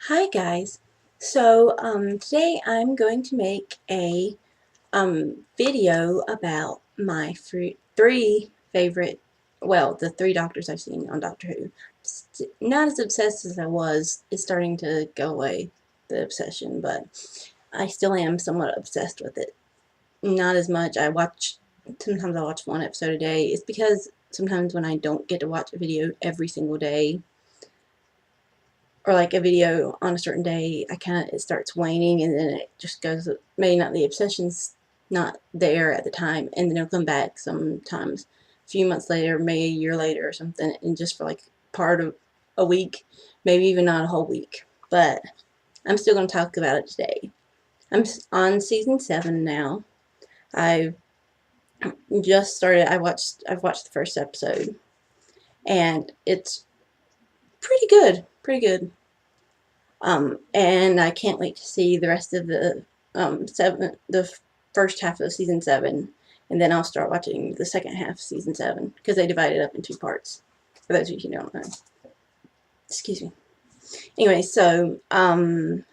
Hi guys. Today I'm going to make a video about my three favorite, well, the three doctors I've seen on Doctor Who. Not as obsessed as I was. It's starting to go away, the obsession, but I still am somewhat obsessed with it. Not as much. Sometimes I watch one episode a day. It's because sometimes when I don't get to watch a video every single day, or like a video on a certain day, it starts waning, and then it just goes. Maybe not, the obsession's not there at the time, and then it'll come back sometimes a few months later, maybe a year later or something, and just for like part of a week, maybe even not a whole week. But I'm still going to talk about it today. I'm on season 7 now. I've just started. I've watched the first episode, and it's pretty good. Pretty good. And I can't wait to see the rest of the first half of season 7, and then I'll start watching the second half of season 7, because they divide it up in 2 parts, for those of you who don't know. Excuse me. Anyway, I'm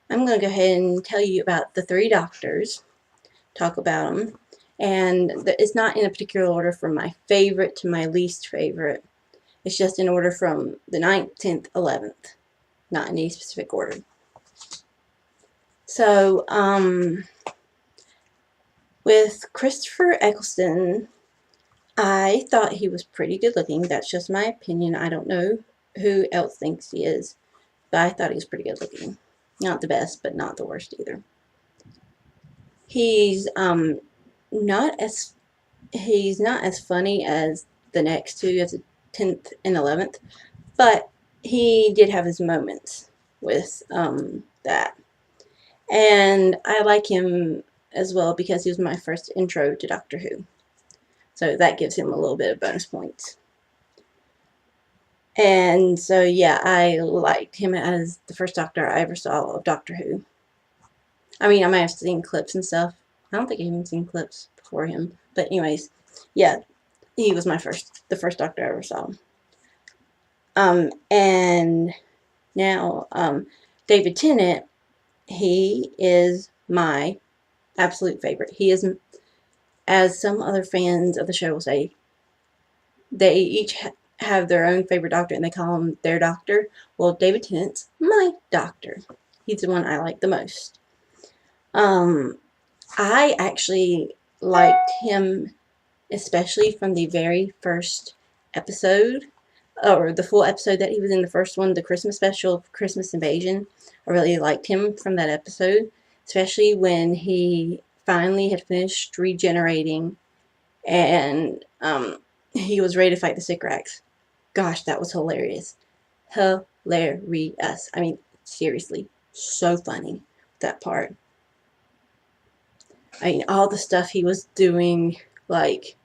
going to go ahead and tell you about the 3 doctors, talk about them, and it's not in a particular order from my favorite to my least favorite. It's just in order from the 9th, 10th, 11th. Not in any specific order. So, with Christopher Eccleston, I thought he was pretty good looking. That's just my opinion. I don't know who else thinks he is, but I thought he was pretty good looking. Not the best, but not the worst either. He's not as funny as the next 2, as the 10th and 11th, but he did have his moments with that. And I like him as well because he was my first intro to Doctor Who. So that gives him a little bit of bonus points. And so, yeah, I liked him as the first Doctor I ever saw of Doctor Who. I mean, I might have seen clips and stuff. I don't think I've even seen clips before him. But anyways, yeah, he was the first Doctor I ever saw. And now, David Tennant, he is my absolute favorite. He is, as some other fans of the show will say, they each have their own favorite doctor and they call him their doctor. Well, David Tennant's my doctor. He's the one I like the most. I actually liked him especially from the very first episode, or the full episode that he was in, the first one, the Christmas special, Christmas Invasion. I really liked him from that episode, especially when he finally had finished regenerating and he was ready to fight the Sycorax. Gosh, that was hilarious. Hilarious. I mean, seriously, so funny, that part. I mean, all the stuff he was doing, like,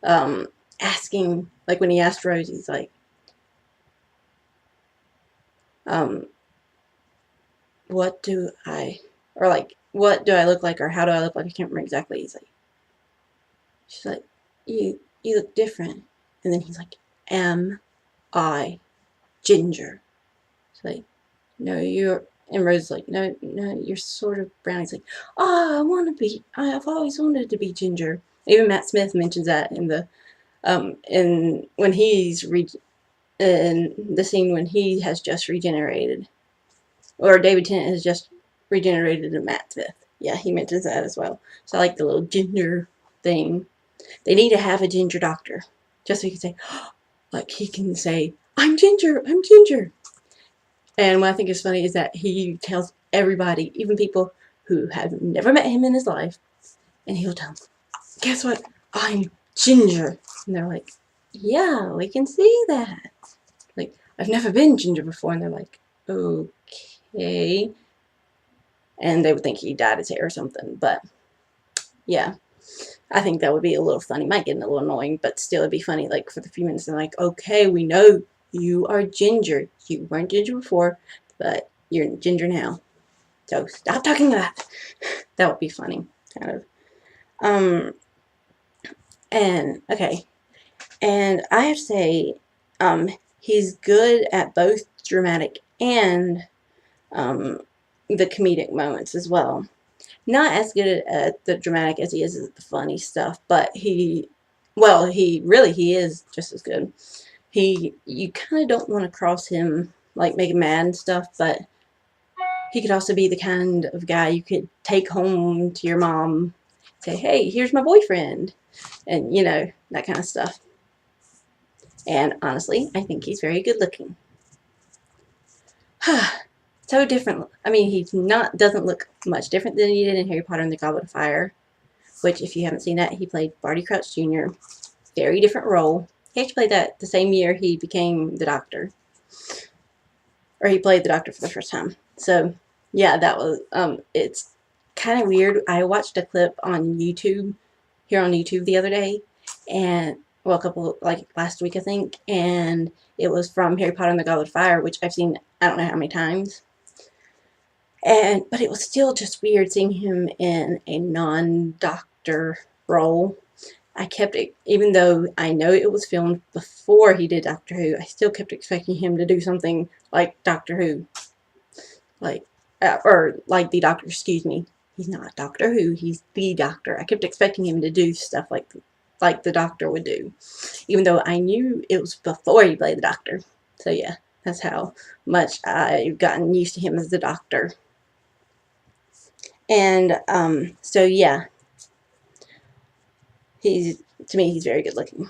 asking, like when he asked Rose, he's like, what do I look like, or how do I look like? I can't remember exactly. She's like, you look different. And then he's like, am I Ginger? She's like, no, you're, and Rose's like, no, you're sort of brown. He's like, oh, I've always wanted to be Ginger. Even Matt Smith mentions that in the, in the scene when he has just regenerated. Or David Tennant has just regenerated to Matt Smith. Yeah, he mentions that as well. So I like the little ginger thing. They need to have a ginger doctor. Just so he can say, like he can say, I'm Ginger, I'm Ginger. And what I think is funny is that he tells everybody, even people who have never met him in his life, and he'll tell them, guess what? I'm Ginger. And they're like, yeah, we can see that. Like, I've never been Ginger before. And they're like, okay. And they would think he dyed his hair or something. But, yeah. I think that would be a little funny. Might get a little annoying, but still it'd be funny, like, for the few minutes. They're like, okay, we know you are Ginger. You weren't Ginger before, but you're Ginger now. So stop talking about that. That would be funny, kind of. And, okay. And I have to say, he's good at both dramatic and um, the comedic moments as well. Not as good at the dramatic as he is at the funny stuff, but he is just as good. You kind of don't want to cross him, like make him mad and stuff, but he could also be the kind of guy you could take home to your mom, say, hey, here's my boyfriend, and that kind of stuff. And honestly, I think he's very good looking. So different. I mean, doesn't look much different than he did in Harry Potter and the Goblet of Fire, which, if you haven't seen that, he played Barty Crouch Jr. Very different role. He actually played that the same year he became the Doctor. Or he played the Doctor for the first time. So, yeah, that was, it's kind of weird. I watched a clip on YouTube, here on YouTube the other day, and, well, last week, I think, and it was from Harry Potter and the Goblet of Fire, which I've seen, I don't know how many times. But it was still just weird seeing him in a non-doctor role. I kept it, even though I know it was filmed before he did Doctor Who, I still kept expecting him to do something like Doctor Who. Or like the Doctor, excuse me. He's not Doctor Who, he's the Doctor. I kept expecting him to do stuff like the Doctor would do, even though I knew it was before he played the Doctor. So yeah, that's how much I've gotten used to him as the Doctor. And so yeah, to me he's very good looking.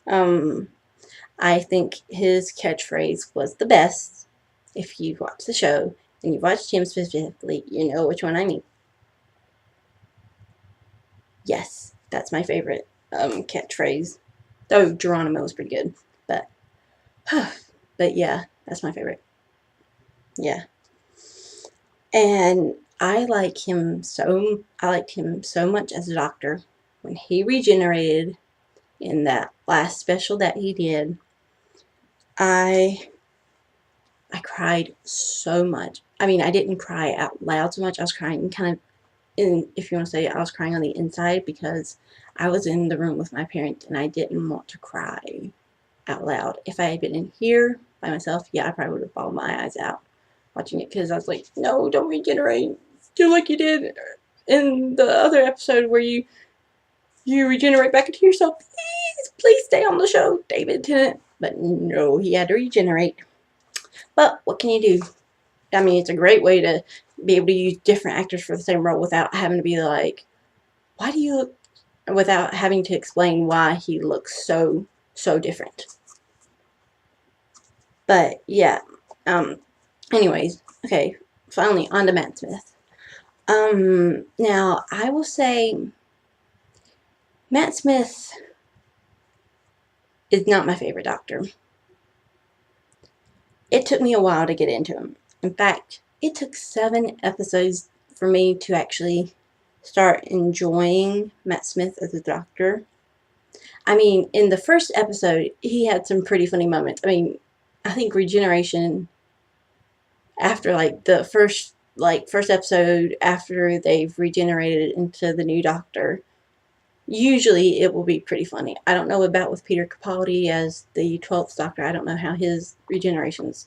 I think his catchphrase was the best. If you watch the show and you watched him specifically, you know which one I mean. Yes, that's my favorite catchphrase. Though Geronimo was pretty good, but yeah, that's my favorite. Yeah, and I liked him so much as a Doctor when he regenerated in that last special that he did. I cried so much. I mean, I didn't cry out loud so much. I was crying kind of if you want to say, I was crying on the inside because I was in the room with my parents and I didn't want to cry out loud. If I had been in here by myself, yeah, I probably would have bawled my eyes out watching it because I was like, no, don't regenerate. Do like you did in the other episode where you regenerate back into yourself. Please stay on the show, David Tennant. But no, he had to regenerate. But what can you do? I mean, it's a great way to be able to use different actors for the same role without having to be like, without having to explain why he looks so different. But yeah, anyways, okay, finally on to Matt Smith. Now I will say Matt Smith is not my favorite Doctor. It took me a while to get into him. In fact, it took 7 episodes for me to actually start enjoying Matt Smith as a Doctor. I mean, in the first episode, he had some pretty funny moments. I mean, I think regeneration after the first episode after they've regenerated into the new Doctor, usually it will be pretty funny. I don't know about with Peter Capaldi as the 12th Doctor. I don't know how his regenerations,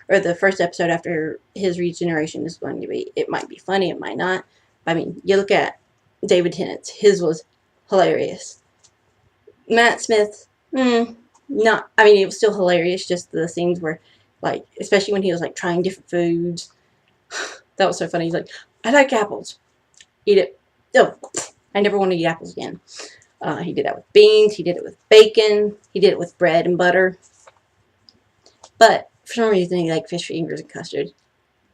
or the first episode after his regeneration is going to be. It might be funny, it might not. I mean, you look at David Tennant's. His was hilarious. Matt Smith, not. I mean, it was still hilarious. Just the scenes where, especially when he was trying different foods. That was so funny. He's like, I like apples. Eat it. Oh, I never want to eat apples again. He did that with beans. He did it with bacon. He did it with bread and butter. But for some reason, he liked fish fingers and custard.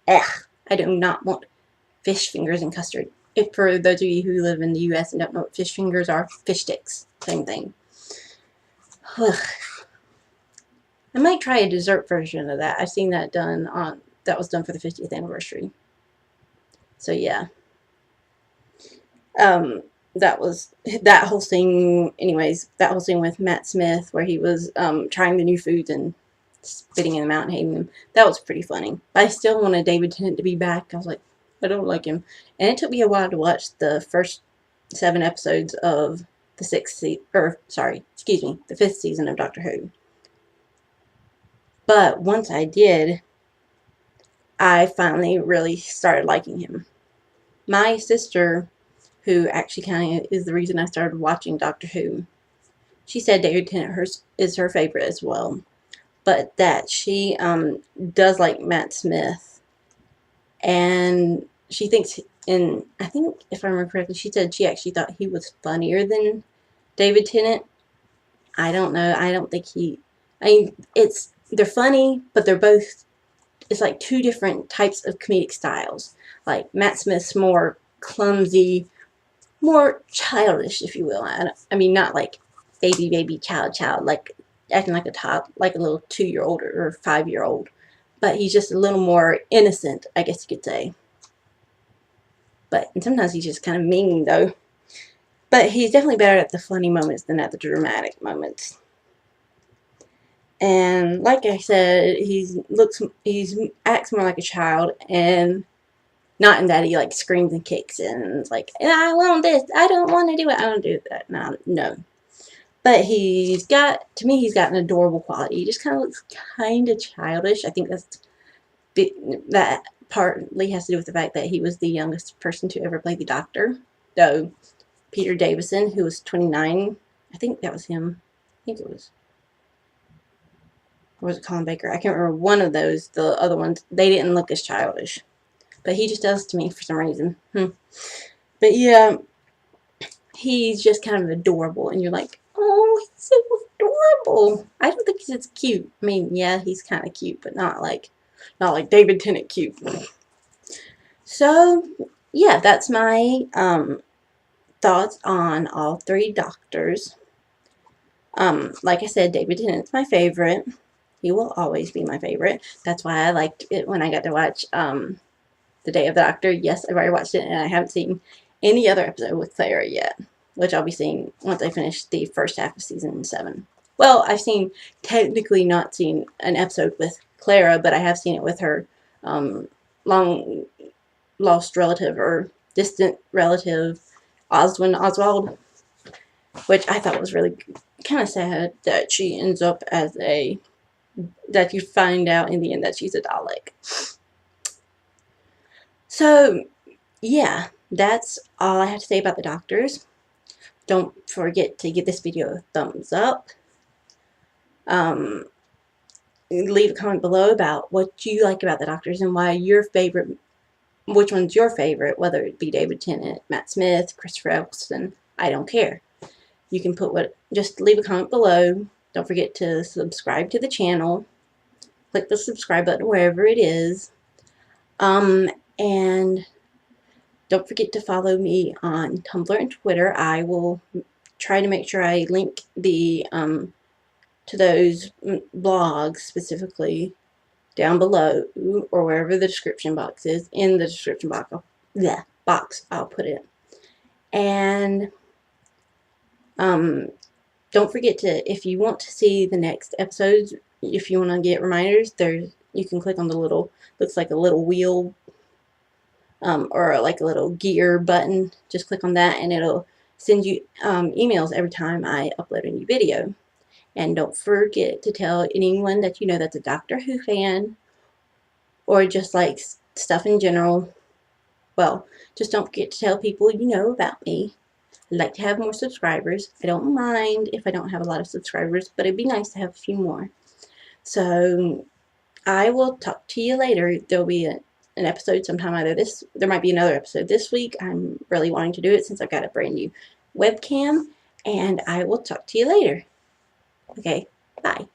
Ugh, I do not want fish fingers and custard. If for those of you who live in the U.S. and don't know what fish fingers are, fish sticks. Same thing. Ugh. I might try a dessert version of that. I've seen that that was done for the 50th anniversary. So yeah. That whole scene, anyways, that whole scene with Matt Smith where he was trying the new foods and spitting them out and hating them, that was pretty funny. But I still wanted David Tennant to be back. I was like, I don't like him. And it took me a while to watch the first 7 episodes of the 5th season of Doctor Who. But once I did, I finally really started liking him. My sister, who actually kind of is the reason I started watching Doctor Who, she said David Tennant is her favorite as well, but that she does like Matt Smith, and she thinks, and I think if I remember correctly, she said she actually thought he was funnier than David Tennant. I don't know. I don't think he. I mean, they're funny, but they're both. It's like two different types of comedic styles. Like Matt Smith's more clumsy, more childish, if you will. I mean, not like baby, child, like acting like a top, like a little 2-year-old or 5-year-old. But he's just a little more innocent, I guess you could say. And sometimes he's just kind of mean, though. But he's definitely better at the funny moments than at the dramatic moments. And like I said, he acts more like a child, and not in that he like screams and kicks and it's like, I want this, I don't want to do it, I don't do that. No. But he's got an adorable quality. He just kind of looks kind of childish. I think that partly has to do with the fact that he was the youngest person to ever play the Doctor. Though Peter Davison, who was 29, I think that was him. I think it was. Or was it Colin Baker? I can't remember. One of those. The other ones, they didn't look as childish. But he just does to me for some reason. But yeah, he's just kind of adorable. And you're like, oh, he's so adorable. I don't think he's as cute. I mean, yeah, he's kind of cute, but not like David Tennant cute. So, yeah, that's my thoughts on all 3 Doctors. Like I said, David Tennant's my favorite. He will always be my favorite. That's why I liked it when I got to watch The Day of the Doctor. Yes, I've already watched it, and I haven't seen any other episode with Clara yet, which I'll be seeing once I finish the first half of season 7. Well, I've technically not seen an episode with Clara, but I have seen it with her long lost relative or distant relative, Oswald, which I thought was really kind of sad that she ends up that you find out in the end that she's a Dalek. So, yeah, that's all I have to say about the Doctors. Don't forget to give this video a thumbs up. Leave a comment below about what you like about the Doctors and which one's your favorite, whether it be David Tennant, Matt Smith, Christopher Eccleston. I don't care. You can just leave a comment below. Don't forget to subscribe to the channel. Click the subscribe button wherever it is. And don't forget to follow me on Tumblr and Twitter. I will try to make sure I link to those blogs specifically down below, or wherever the description box is. In the description box, I'll put it. And don't forget to, if you want to see the next episodes, if you want to get reminders, you can click on the little, looks like a little wheel, or like a little gear button. Just click on that and it'll send you emails every time I upload a new video. And don't forget to tell anyone that you know that's a Doctor Who fan, or just like stuff in general. Well, just don't forget to tell people you know about me. I'd like to have more subscribers. I don't mind if I don't have a lot of subscribers, but it'd be nice to have a few more. So I will talk to you later. There'll be an episode sometime there might be another episode this week. I'm really wanting to do it since I've got a brand new webcam, and I will talk to you later. Okay, bye.